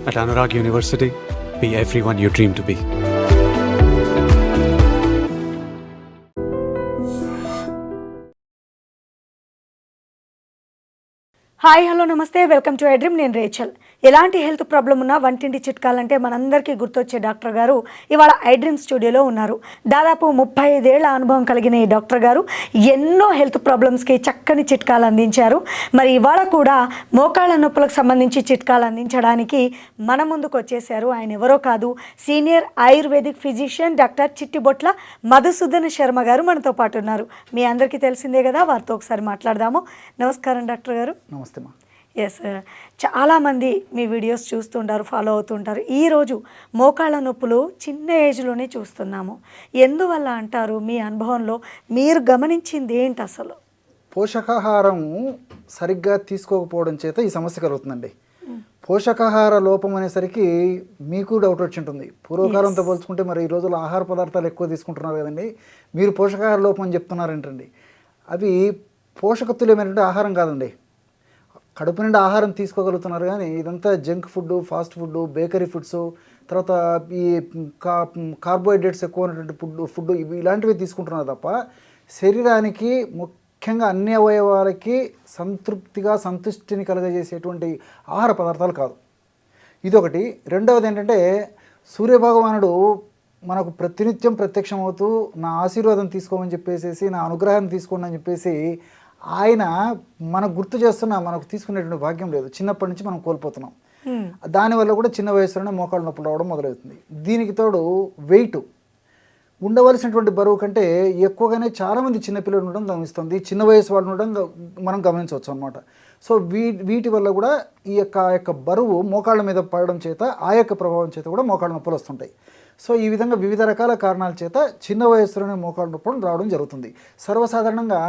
At Anurag University, be everyone you dream to be. Hi hello నమస్తే welcome to iDream. నేను Rachel. ఎలాంటి health problem ఉన్నా వంటింటి చిట్కాలంటే మనందరికీ గుర్తొచ్చే డాక్టర్ గారు ఇవాళ ఐడ్రీమ్ స్టూడియోలో ఉన్నారు. దాదాపు 35 ఏళ్ల అనుభవం కలిగిన ఈ డాక్టర్ గారు ఎన్నో హెల్త్ ప్రాబ్లమ్స్కి చక్కని చిట్కాలు అందించారు. మరి ఇవాళ కూడా మోకాళ్ళ నొప్పులకు సంబంధించి చిట్కాలు అందించడానికి మన ముందుకు వచ్చేసారు. ఆయన ఎవరో కాదు, senior ayurvedic physician doctor Chittibotla Madhusudana Sharma గారు మనతో పాటు ఉన్నారు. మీ అందరికీ తెలిసిందే కదా, వారితో ఒకసారి మాట్లాడదాము. నమస్కారం డాక్టర్ గారు. నమస్తే. ఎస్, చాలామంది మీ వీడియోస్ చూస్తుంటారు, ఫాలో అవుతుంటారు. ఈరోజు మోకాళ్ళ నొప్పులు చిన్న ఏజ్లోనే చూస్తున్నాము. ఎందువల్ల అంటారు? మీ అనుభవంలో మీరు గమనించింది ఏంటి అసలు? పోషకాహారం సరిగ్గా తీసుకోకపోవడం చేత ఈ సమస్య కలుగుతుందండి. పోషకాహార లోపం అనేసరికి మీకు డౌట్ వచ్చి ఉంటుంది. పూర్వకాలంతో పోల్చుకుంటే మరి ఈ రోజుల్లో ఆహార పదార్థాలు ఎక్కువ తీసుకుంటున్నారు కదండి, మీరు పోషకాహార లోపం అని చెప్తున్నారేంటండి? అవి పోషకతుల్యమైనటువంటి ఆహారం కాదండి. కడుపు నిండా ఆహారం తీసుకోగలుగుతున్నారు కానీ ఇదంతా junk food, fast food, bakery foods, తర్వాత ఈ కార్బోహైడ్రేట్స్ ఎక్కువ ఉన్నటువంటి ఫుడ్ ఇవి ఇలాంటివి తీసుకుంటున్నారు తప్ప శరీరానికి ముఖ్యంగా అన్ని అవయవాలకి సంతుష్టిని కలుగజేసేటువంటి ఆహార పదార్థాలు కాదు. ఇదొకటి. రెండవది ఏంటంటే, సూర్యభగవానుడు మనకు ప్రతినిత్యం ప్రత్యక్షమవుతూ నా ఆశీర్వాదం తీసుకోమని చెప్పేసి, నా అనుగ్రహాన్ని తీసుకోండి అని చెప్పేసి ఆయన మనకు గుర్తు చేస్తున్నా మనకు తీసుకునేటువంటి భాగ్యం లేదు. చిన్నప్పటి నుంచి మనం కోల్పోతున్నాం. దానివల్ల కూడా చిన్న వయసులోనే మోకాళ్ళ నొప్పులు రావడం మొదలవుతుంది. దీనికి తోడు వెయిట్ ఉండవలసినటువంటి బరువు కంటే ఎక్కువగానే చాలామంది చిన్నపిల్లలు ఉండడం గమనిస్తుంది, చిన్న వయసు వాళ్ళు ఉండడం మనం గమనించవచ్చు అనమాట. సో వీటి వల్ల కూడా ఈ యొక్క బరువు మోకాళ్ళ మీద పడడం చేత ఆ యొక్క ప్రభావం చేత కూడా మోకాళ్ళ నొప్పులు వస్తుంటాయి. సో ఈ విధంగా వివిధ రకాల కారణాల చేత చిన్న వయసులోనే మోకాళ్ళ నొప్పులు రావడం జరుగుతుంది. సర్వసాధారణంగా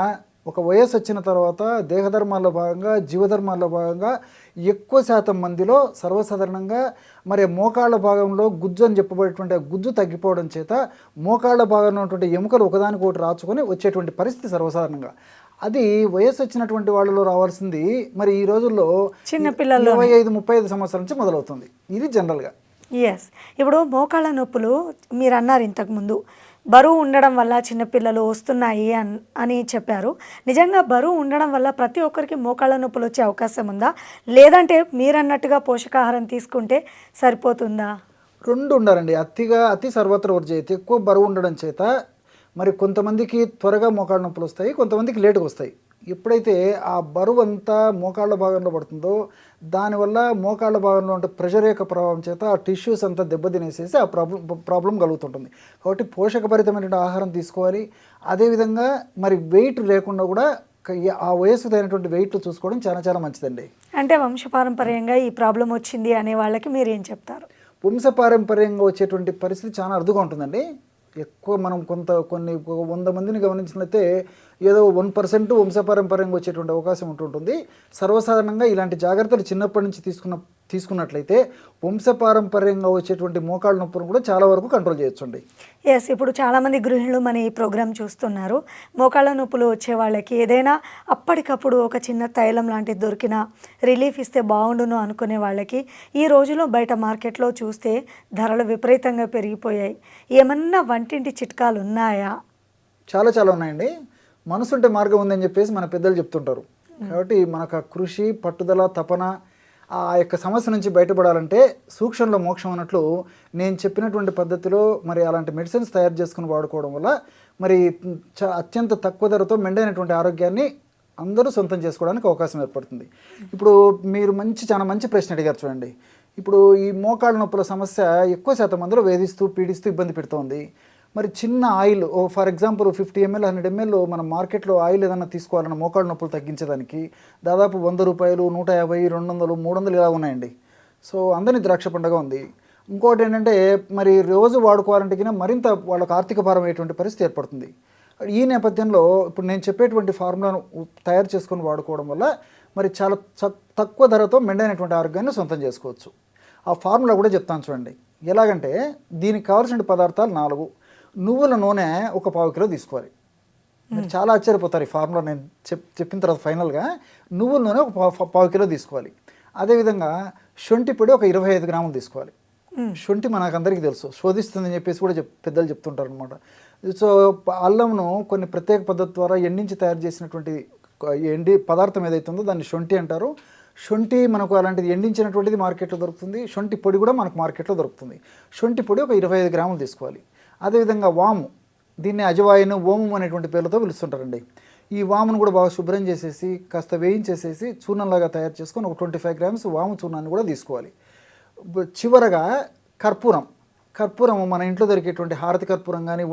ఒక వయసు వచ్చిన తర్వాత దేహధర్మాల్లో భాగంగా, జీవధర్మాల్లో భాగంగా ఎక్కువ శాతం మందిలో సర్వసాధారణంగా మరి మోకాళ్ళ భాగంలో గుజ్జు అని చెప్పబడేటువంటి గుజ్జు తగ్గిపోవడం చేత మోకాళ్ళ భాగంలో ఉన్నటువంటి ఎముకలు ఒకదానికొకటి రాచుకొని వచ్చేటువంటి పరిస్థితి సర్వసాధారణంగా. అది వయసు వచ్చినటువంటి వాళ్ళలో రావాల్సింది మరి ఈ రోజుల్లో చిన్నపిల్లలు 25-35 సంవత్సరాల నుంచి మొదలవుతుంది. ఇది జనరల్గా. ఎస్, ఇప్పుడు మోకాళ్ళ నొప్పులు మీరు అన్నారు ఇంతకుముందు బరువు ఉండడం వల్ల చిన్నపిల్లలు వస్తున్నాయి అని చెప్పారు. నిజంగా బరువు ఉండడం వల్ల ప్రతి ఒక్కరికి మోకాళ్ళ నొప్పులు వచ్చే అవకాశం ఉందా, లేదంటే మీరు అన్నట్టుగా పోషకాహారం తీసుకుంటే సరిపోతుందా? రెండు ఉండాలండి. అతి సర్వత్ర వర్జయతి. ఎక్కువ బరువు ఉండడం చేత మరి కొంతమందికి త్వరగా మోకాళ్ళ నొప్పులు వస్తాయి, కొంతమందికి లేటుగా వస్తాయి. ఎప్పుడైతే ఆ బరువు అంతా మోకాళ్ళ భాగంలో పడుతుందో దానివల్ల మోకాళ్ళ భాగంలో ఉంటే ప్రెషర్ యొక్క ప్రభావం చేత ఆ టిష్యూస్ అంతా దెబ్బతినేసేసి ఆ ప్రాబ్లం కలుగుతుంటుంది. కాబట్టి పోషకభరితమైనటువంటి ఆహారం తీసుకోవాలి. అదేవిధంగా మరి వెయిట్ లేకుండా కూడా ఆ వయసు అయినటువంటి వెయిట్ చూసుకోవడం చాలా చాలా మంచిదండి. అంటే వంశపారంపర్యంగా ఈ ప్రాబ్లం వచ్చింది అనే వాళ్ళకి మీరు ఏం చెప్తారు? వంశపారంపర్యంగా వచ్చేటువంటి పరిస్థితి చాలా అరుదుగా ఉంటుందండి. ఎక్కువ మనం కొన్ని 100 మందిని గమనించినట్లయితే ఏదో 1% వంశపారంపర్యంగా వచ్చేటువంటి అవకాశం ఉంటుంటుంది. సర్వసాధారణంగా ఇలాంటి జాగ్రత్తలు చిన్నప్పటి నుంచి తీసుకున్నట్లయితే వంశపారంపర్యంగా వచ్చేటువంటి మోకాళ్ళ నొప్పులను కూడా చాలా వరకు కంట్రోల్ చేయొచ్చండి. ఎస్, ఇప్పుడు చాలామంది గృహిణులు మన ఈ ప్రోగ్రామ్ చూస్తున్నారు. మోకాళ్ళ నొప్పులు వచ్చే వాళ్ళకి ఏదైనా అప్పటికప్పుడు ఒక చిన్న తైలం లాంటిది దొరికినా రిలీఫ్ ఇస్తే బాగుండును అనుకునే వాళ్ళకి ఈ రోజులో బయట మార్కెట్లో చూస్తే ధరలు విపరీతంగా పెరిగిపోయాయి. ఏమన్నా వంటింటి చిట్కాలు ఉన్నాయా? చాలా ఉన్నాయండి. మనసుంటే మార్గం ఉందని చెప్పేసి మన పెద్దలు చెప్తుంటారు. కాబట్టి మనకు కృషి, పట్టుదల, తపన ఆ యొక్క సమస్య నుంచి బయటపడాలంటే సూక్ష్మంలో మోక్షం అన్నట్లు నేను చెప్పినటువంటి పద్ధతిలో మరి అలాంటి మెడిసిన్స్ తయారు చేసుకుని వాడుకోవడం వల్ల మరి అత్యంత తక్కువ ధరతో మెండైనటువంటి ఆరోగ్యాన్ని అందరూ సొంతం చేసుకోవడానికి అవకాశం ఏర్పడుతుంది. ఇప్పుడు మీరు చాలా మంచి ప్రశ్న అడిగారు చూడండి. ఇప్పుడు ఈ మోకాళ్ళ నొప్పుల సమస్య ఎక్కువ శాతం మందిలో వేధిస్తూ పీడిస్తూ ఇబ్బంది పెడుతోంది. మరి చిన్న oil, for example 50 ml 100 ml మనం మార్కెట్లో ఆయిల్ ఏదైనా తీసుకోవాలన్న మోకాళ్ళ నొప్పులు తగ్గించడానికి దాదాపు 100 రూపాయలు, 150, 200, 300 ఇలా ఉన్నాయండి. సో అందరినీ ద్రాక్ష పండుగ ఉంది. ఇంకోటి ఏంటంటే మరి రోజు వాడుకోవాలంటే మరింత వాళ్ళకు ఆర్థిక భారం అయ్యేటువంటి పరిస్థితి ఏర్పడుతుంది. ఈ నేపథ్యంలో ఇప్పుడు నేను చెప్పేటువంటి ఫార్ములాను తయారు చేసుకొని వాడుకోవడం వల్ల మరి చాలా తక్కువ ధరతో మెండైనటువంటి ఆరోగ్యాన్ని సొంతం చేసుకోవచ్చు. ఆ ఫార్ములా కూడా చెప్తాను చూడండి. ఎలాగంటే దీనికి కావాల్సిన పదార్థాలు 4. నువ్వుల నూనె 1 పావు కిలో తీసుకోవాలి. మీరు చాలా ఆశ్చర్యపోతారు ఈ ఫార్ములా నేను చెప్పిన తర్వాత ఫైనల్గా. నువ్వుల నూనె 1 పావు కిలో తీసుకోవాలి. అదేవిధంగా శొంఠి పొడి ఒక 25 గ్రాములు తీసుకోవాలి. శొంఠి మనకు అందరికీ తెలుసు, శోధిస్తుందని చెప్పేసి కూడా పెద్దలు చెప్తుంటారు అనమాట. సో అల్లంను కొన్ని ప్రత్యేక పద్ధతి ద్వారా ఎండించి తయారు చేసినటువంటి ఎండి పదార్థం ఏదైతే ఉందో దాన్ని శొంఠి అంటారు. శొంఠి మనకు అలాంటిది ఎండించినటువంటిది మార్కెట్లో దొరుకుతుంది. శొంఠి పొడి కూడా మనకు మార్కెట్లో దొరుకుతుంది. శొంఠి పొడి ఒక 25 గ్రాములు తీసుకోవాలి. అదేవిధంగా వాము, దీన్ని అజవాయిన్, ఓమం అనేటువంటి పేర్లతో పిలుస్తుంటారండి. ఈ వామును కూడా బాగా శుభ్రం చేసేసి కాస్త వేయించేసేసి చూర్ణంలాగా తయారు చేసుకొని ఒక 25 గ్రామ్స్ వాము చూర్ణాన్ని కూడా తీసుకోవాలి. చివరగా కర్పూరం మన ఇంట్లో దొరికేటువంటి హారతి కర్పూరం కానీ,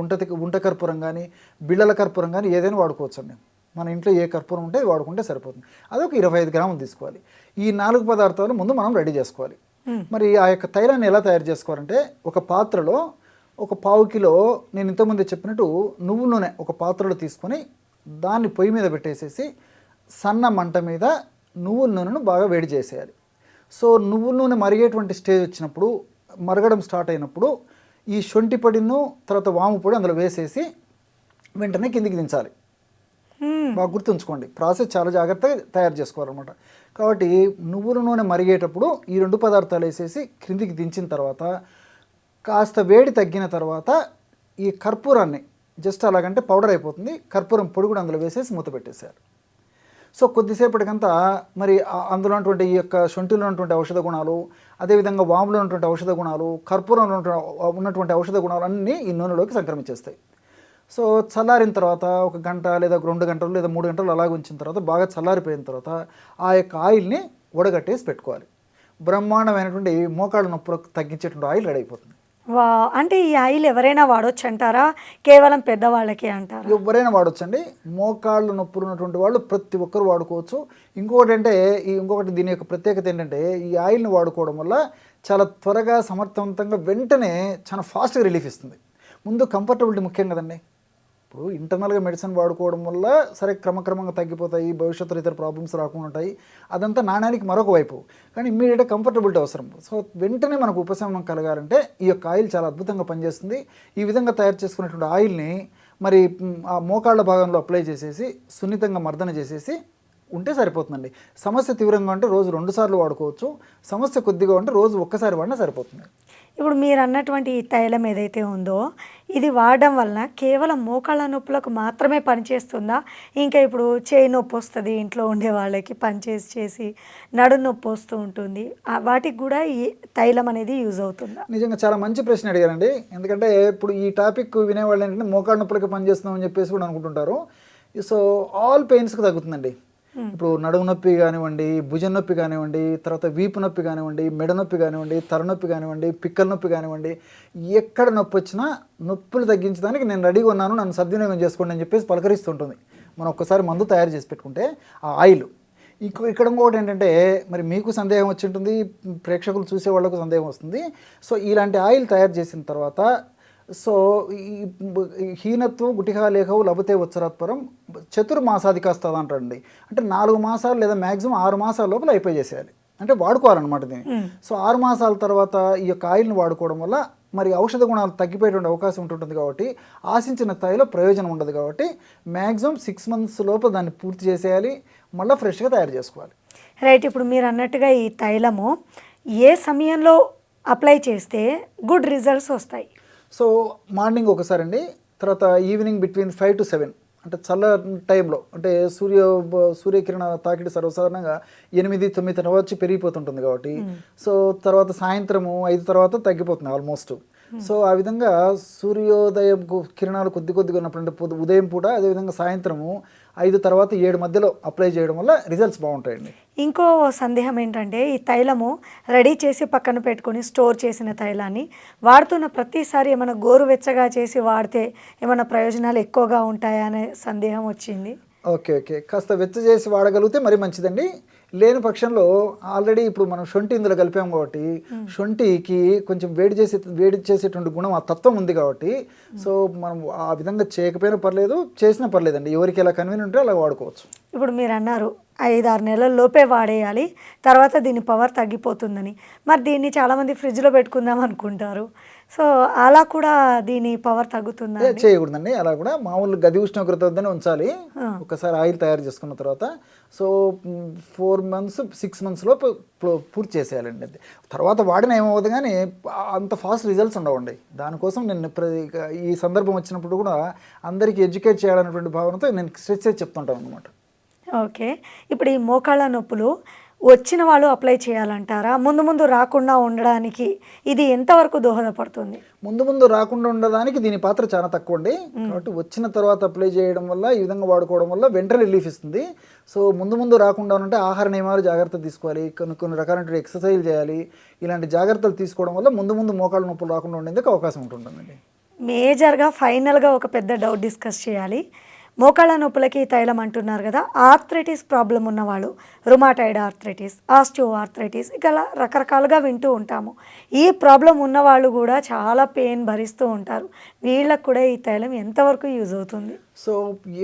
ఉంట కర్పూరం కానీ, బిళ్ళల కర్పూరం కానీ ఏదైనా వాడుకోవచ్చండి. మన ఇంట్లో ఏ కర్పూరం ఉంటే వాడుకుంటే సరిపోతుంది. అదొక 25 గ్రాములు తీసుకోవాలి. ఈ 4 పదార్థాలు ముందు మనం రెడీ చేసుకోవాలి. మరి ఆ యొక్క తైలాన్ని ఎలా తయారు చేసుకోవాలంటే, ఒక పాత్రలో ఒక 1/2 కిలో, నేను ఇంతకుముందు చెప్పినట్టు నువ్వుల నూనె ఒక పాత్రలో తీసుకొని దాన్ని పొయ్యి మీద పెట్టేసేసి సన్న మంట మీద నువ్వుల నూనెను బాగా వేడి చేసేయాలి. సో నువ్వుల నూనె మరిగేటువంటి స్టేజ్ వచ్చినప్పుడు, మరగడం స్టార్ట్ అయినప్పుడు ఈ శొంఠి పొడిను తర్వాత వాము పొడి అందులో వేసేసి వెంటనే కిందికి దించాలి. బాగా గుర్తుంచుకోండి, ప్రాసెస్ చాలా జాగ్రత్తగా తయారు చేసుకోవాలన్నమాట. కాబట్టి నువ్వుల నూనె మరిగేటప్పుడు ఈ 2 పదార్థాలు వేసేసి క్రిందికి దించిన తర్వాత కాస్త వేడి తగ్గిన తర్వాత ఈ కర్పూరాన్ని జస్ట్ అలాగంటే పౌడర్ అయిపోతుంది, కర్పూరం పొడి కూడా అందులో వేసేసి మూత పెట్టేశారు. సో కొద్దిసేపటికంతా మరి అందులో ఉన్నటువంటి ఈ యొక్క శొంఠిలో ఉన్నటువంటి ఔషధ గుణాలు, అదేవిధంగా వాములో ఉన్నటువంటి ఔషధ గుణాలు, కర్పూరంలో ఉన్నటువంటి ఔషధ గుణాలు అన్నీ ఈ నూనెలోకి సంక్రమించేస్తాయి. సో చల్లారిన తర్వాత ఒక గంట లేదా 2 గంటలు లేదా 3 గంటలు అలాగ ఉంచిన తర్వాత బాగా చల్లారిపోయిన తర్వాత ఆ యొక్క ఆయిల్ని వడగట్టేసి పెట్టుకోవాలి. బ్రహ్మాండమైనటువంటి మోకాళ్ళ నొప్పులకు తగ్గించేటువంటి ఆయిల్ రెడీ అయిపోతుంది. వా, అంటే ఈ ఆయిల్ ఎవరైనా వాడొచ్చు అంటారా, కేవలం పెద్దవాళ్ళకి అంటారా? ఎవరైనా వాడొచ్చండి. మోకాళ్ళ నొప్పులు ఉన్నటువంటి వాళ్ళు ప్రతి ఒక్కరు వాడుకోవచ్చు. ఇంకొకటి దీని యొక్క ప్రత్యేకత ఏంటంటే, ఈ ఆయిల్ని వాడుకోవడం వల్ల చాలా త్వరగా సమర్థవంతంగా వెంటనే చాలా ఫాస్ట్గా రిలీఫ్ ఇస్తుంది. ముందు కంఫర్టబిలిటీ ముఖ్యం కదండి. ఇప్పుడు ఇంటర్నల్గా మెడిసిన్ వాడుకోవడం వల్ల సరే క్రమక్రమంగా తగ్గిపోతాయి, భవిష్యత్తులో ఇతర ప్రాబ్లమ్స్ రాకుండా ఉంటాయి, అదంతా నాణ్యానికి మరొక వైపు. కానీ ఇమ్మీడియట్గా కంఫర్టబిలిటీ అవసరం. సో వెంటనే మనకు ఉపశమనం కలగాలంటే ఈ యొక్క ఆయిల్ చాలా అద్భుతంగా పనిచేస్తుంది. ఈ విధంగా తయారు చేసుకున్నటువంటి ఆయిల్ని మరి ఆ మోకాళ్ళ భాగంలో అప్లై చేసేసి సున్నితంగా మర్దన చేసేసి ఉంటే సరిపోతుందండి. సమస్య తీవ్రంగా ఉంటే రోజు 2 సార్లు వాడుకోవచ్చు, సమస్య కొద్దిగా ఉంటే రోజు ఒక్కసారి వాడినా సరిపోతుంది. ఇప్పుడు మీరు అన్నటువంటి ఈ తైలం ఏదైతే ఉందో ఇది వాడడం వలన కేవలం మోకాళ్ళ నొప్పులకు మాత్రమే పనిచేస్తుందా, ఇంకా ఇప్పుడు చేయి నొప్పి వస్తుంది ఇంట్లో ఉండే వాళ్ళకి పనిచేసి నడు నొప్పి వస్తూ ఉంటుంది, వాటికి కూడా ఈ తైలం అనేది యూజ్ అవుతుందా? నిజంగా చాలా మంచి ప్రశ్న అడిగారండి. ఎందుకంటే ఇప్పుడు ఈ టాపిక్ వినేవాళ్ళు ఏంటంటే మోకాళ్ళ నొప్పులకి పనిచేస్తున్నామని చెప్పేసి కూడా అనుకుంటుంటారు. సో ఆల్ పెయిన్స్కి తగ్గుతుందండి. ఇప్పుడు నడుము నొప్పి కానివ్వండి, భుజం నొప్పి కానివ్వండి, తర్వాత వీపు నొప్పి కానివ్వండి, మెడ నొప్పి కానివ్వండి, తలనొప్పి కానివ్వండి, పిక్కల నొప్పి కానివ్వండి, ఎక్కడ నొప్పి వచ్చినా నొప్పులు తగ్గించడానికి నేను రెడీగా ఉన్నాను, నన్ను సద్వినియోగం చేసుకోండి అని చెప్పేసి పలకరిస్తుంటుంది. మనం ఒక్కసారి మందు తయారు చేసి పెట్టుకుంటే ఆ ఆయిల్. ఇక్కడ ఇంకొకటి ఏంటంటే, మరి మీకు సందేహం వచ్చి ఉంటుంది, ప్రేక్షకులు చూసే వాళ్ళకు సందేహం వస్తుంది. సో ఇలాంటి ఆయిల్ తయారు చేసిన తర్వాత సో ఈ హీనత్వం గుటిహా లేఖవు లభతే ఉత్సరాత్పరం చతుర్మాసాధికాస్తది అంటారండి. అంటే 4 మాసాలు లేదా మ్యాక్సిమం 6 మాసాల లోపల అయిపోయి చేసేయాలి, అంటే వాడుకోవాలన్నమాట దీన్ని. సో 6 మాసాల తర్వాత ఈ యొక్క ఆయిల్ని వాడుకోవడం వల్ల మరి ఔషధ గుణాలు తగ్గిపోయేటువంటి అవకాశం ఉంటుంటుంది. కాబట్టి ఆశించిన స్థాయిలో ప్రయోజనం ఉండదు. కాబట్టి మ్యాక్సిమం 6 మంత్స్ లోపల దాన్ని పూర్తి చేసేయాలి, మళ్ళీ ఫ్రెష్గా తయారు చేసుకోవాలి. రైట్. ఇప్పుడు మీరు అన్నట్టుగా ఈ తైలము ఏ సమయంలో అప్లై చేస్తే గుడ్ రిజల్ట్స్ వస్తాయి? సో మార్నింగ్ ఒకసారి అండి, తర్వాత ఈవినింగ్ బిట్వీన్ 5 to 7, అంటే చల్ల టైంలో, అంటే సూర్యకిరణ తాకిడి సర్వసాధారణంగా 8-9 తర్వాత వచ్చి పెరిగిపోతుంటుంది కాబట్టి సో తర్వాత సాయంత్రము 5 తర్వాత తగ్గిపోతుంది ఆల్మోస్ట్. సో ఆ విధంగా సూర్యోదయం కిరణాలు కొద్దిగా ఉన్నప్పుడు, అంటే ఉదయం పూట, అదేవిధంగా సాయంత్రము 5 తర్వాత 7 మధ్యలో అప్లై చేయడం వల్ల రిజల్ట్స్ బాగుంటాయండి. ఇంకో సందేహం ఏంటంటే, ఈ తైలము రెడీ చేసి పక్కన పెట్టుకొని స్టోర్ చేసిన తైలాన్ని వాడుతున్న ప్రతిసారి ఏమైనా గోరువెచ్చగా చేసి వాడితే ఏమైనా ప్రయోజనాలు ఎక్కువగా ఉంటాయా అనే సందేహం వచ్చింది. ఓకే, కాస్త వెచ్చ చేసి వాడగలిగితే మరి మంచిదండి. లేని పక్షంలో ఆల్రెడీ ఇప్పుడు మనం శొంఠి ఇందులో కలిపాం కాబట్టి శొంఠికి కొంచెం వేడి చేసేటువంటి గుణం, ఆ తత్వం ఉంది కాబట్టి సో మనం ఆ విధంగా చేయకపోయినా పర్లేదు, చేసినా పర్లేదండి. ఎవరికి ఎలా కన్వీనియంట్ ఉంటే అలా వాడుకోవచ్చు. ఇప్పుడు మీరు అన్నారు 5-6 నెలల లోపే వాడేయాలి, తర్వాత దీని పవర్ తగ్గిపోతుందని. మరి దీన్ని చాలామంది ఫ్రిడ్జ్లో పెట్టుకుందాం అనుకుంటారు. సో అలా కూడా దీని పవర్ తగ్గుతుందా? చేయకూడదండి. అలా కూడా మామూలు గది ఉష్ణోగ్రత వద్దనే ఉంచాలి. ఒకసారి ఆయిల్ తయారు చేసుకున్న తర్వాత సో 4 months 6 monthsలో పూర్తి చేసేయాలండి. అది తర్వాత వాడిన ఏమవుతుంది కానీ అంత ఫాస్ట్ రిజల్ట్స్ ఉండవండి. దానికోసం నేను ఈ సందర్భం వచ్చినప్పుడు కూడా అందరికీ ఎడ్యుకేట్ చేయాలనేటువంటి భావనతో నేను స్ట్రెచ్ చేసి చెప్తుంటాను అనమాట. ఓకే, ఇప్పుడు ఈ మోకాళ్ళ నొప్పులు వచ్చిన వాళ్ళు అప్లై చేయాలంటారా? ముందు రాకుండా ఉండడానికి ఇది ఎంతవరకు దోహదపడుతుంది? ముందు రాకుండా ఉండడానికి దీని పాత్ర చాలా తక్కువ అండి. కాబట్టి వచ్చిన తర్వాత అప్లై చేయడం వల్ల, ఈ విధంగా వాడుకోవడం వల్ల వెంటనే రిలీఫ్ ఇస్తుంది. సో ముందు రాకుండా ఉంటే ఆహార నియమాలు జాగ్రత్త తీసుకోవాలి, కొన్ని రకాలైన ఎక్సర్సైజ్ చేయాలి. ఇలాంటి జాగ్రత్తలు తీసుకోవడం వల్ల ముందు మోకాళ్ళ నొప్పులు రాకుండా ఉండేందుకు అవకాశం ఉంటుందండి. మేజర్గా ఫైనల్గా ఒక పెద్ద డౌట్ డిస్కస్ చేయాలి. మోకాళ్ళ నొప్పులకి తైలం అంటున్నారు కదా, ఆర్థరైటిస్ ప్రాబ్లం ఉన్నవాళ్ళు, రుమాటాయిడ్ ఆర్థరైటిస్, ఆస్టియో ఆర్థరైటిస్, ఇలా రకరకాలుగా వింటూ ఉంటాము. ఈ ప్రాబ్లం ఉన్నవాళ్ళు కూడా చాలా పెయిన్ భరిస్తూ ఉంటారు. వీళ్ళకు కూడా ఈ తైలం ఎంతవరకు యూజ్ అవుతుంది? సో ఈ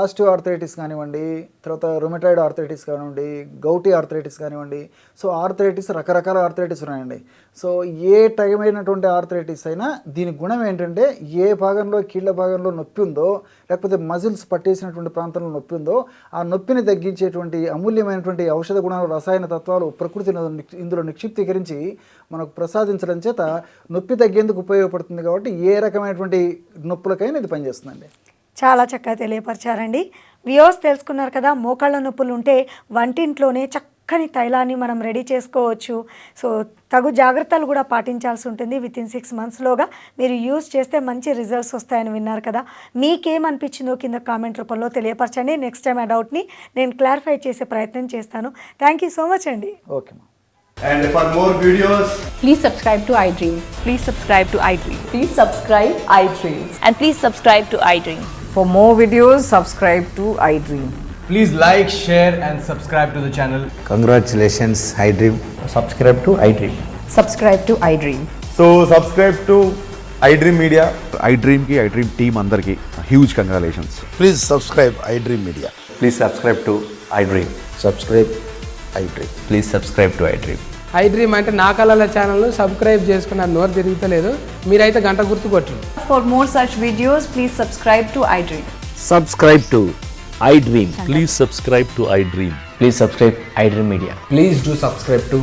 ఆస్టియో ఆర్థరైటిస్ కానివ్వండి, తర్వాత రుమటాయిడ్ ఆర్థరైటిస్ కానివ్వండి, గౌటీ ఆర్థరైటిస్ కానివ్వండి, సో ఆర్థరైటిస్ రకరకాల ఆర్థరైటిస్ ఉన్నాయండి. సో ఏ టైం అయినటువంటి ఆర్థరైటిస్ అయినా దీని గుణం ఏంటంటే, ఏ భాగంలో కీళ్ళ భాగంలో నొప్పి ఉందో, లేకపోతే మజిల్స్ పట్టేసినటువంటి ప్రాంతంలో నొప్పి ఉందో, ఆ నొప్పిని తగ్గించేటువంటి అమూల్యమైనటువంటి ఔషధ గుణాలు, రసాయన తత్వాలు ప్రకృతిని ఇందులో నిక్షిప్తీకరించి మనకు ప్రసాదించడం చేత నొప్పి తగ్గేందుకు ఉపయోగపడుతుంది. కాబట్టి ఏ రకమైనటువంటి నొప్పులకైనా ఇది పనిచేస్తుందండి. చాలా చక్కగా తెలియపరిచారండి. వ్యూవర్స్ తెలుసుకున్నారు కదా, మోకాళ్ళ నొప్పులు ఉంటే వంటింట్లోనే చక్కని తైలాన్ని మనం రెడీ చేసుకోవచ్చు. సో తగు జాగ్రత్తలు కూడా పాటించాల్సి ఉంటుంది. వితిన్ 6 monthsలోగా మీరు యూజ్ చేస్తే మంచి రిజల్ట్స్ వస్తాయని విన్నారు కదా. మీకేమనిపించిందో కింద కామెంట్ రూపంలో తెలియపరచండి. నెక్స్ట్ టైం ఆ డౌట్ని నేను క్లారిఫై చేసే ప్రయత్నం చేస్తాను. థ్యాంక్ యూ సో మచ్ అండి. Okay. And for more videos, Please subscribe to iDream. Please subscribe to iDream. Please subscribe iDream. And please subscribe to iDream. For more videos, subscribe to iDream. please like, share and subscribe to the channel. Congratulations, iDream. Subscribe to iDream. Subscribe to iDream. So subscribe to iDream Media. iDream team andarki huge congratulations. Please subscribe iDream Media. Please subscribe to iDream. Subscribe iDream. Please subscribe to iDream. iDream అంటే నా కళల ఛానల్ను subscribe చేసుకున్న నోరు తిరుగుతలేదు, మీరైతే గంట గుర్తు కొట్టండి. For more such videos, please subscribe to iDream. Subscribe to iDream. Please subscribe to iDream. Please subscribe iDream Media. Please do subscribe to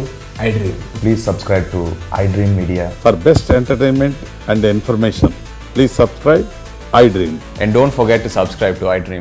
iDream. Please subscribe to iDream Media. For best entertainment and information, please subscribe iDream. And don't forget to subscribe to iDream.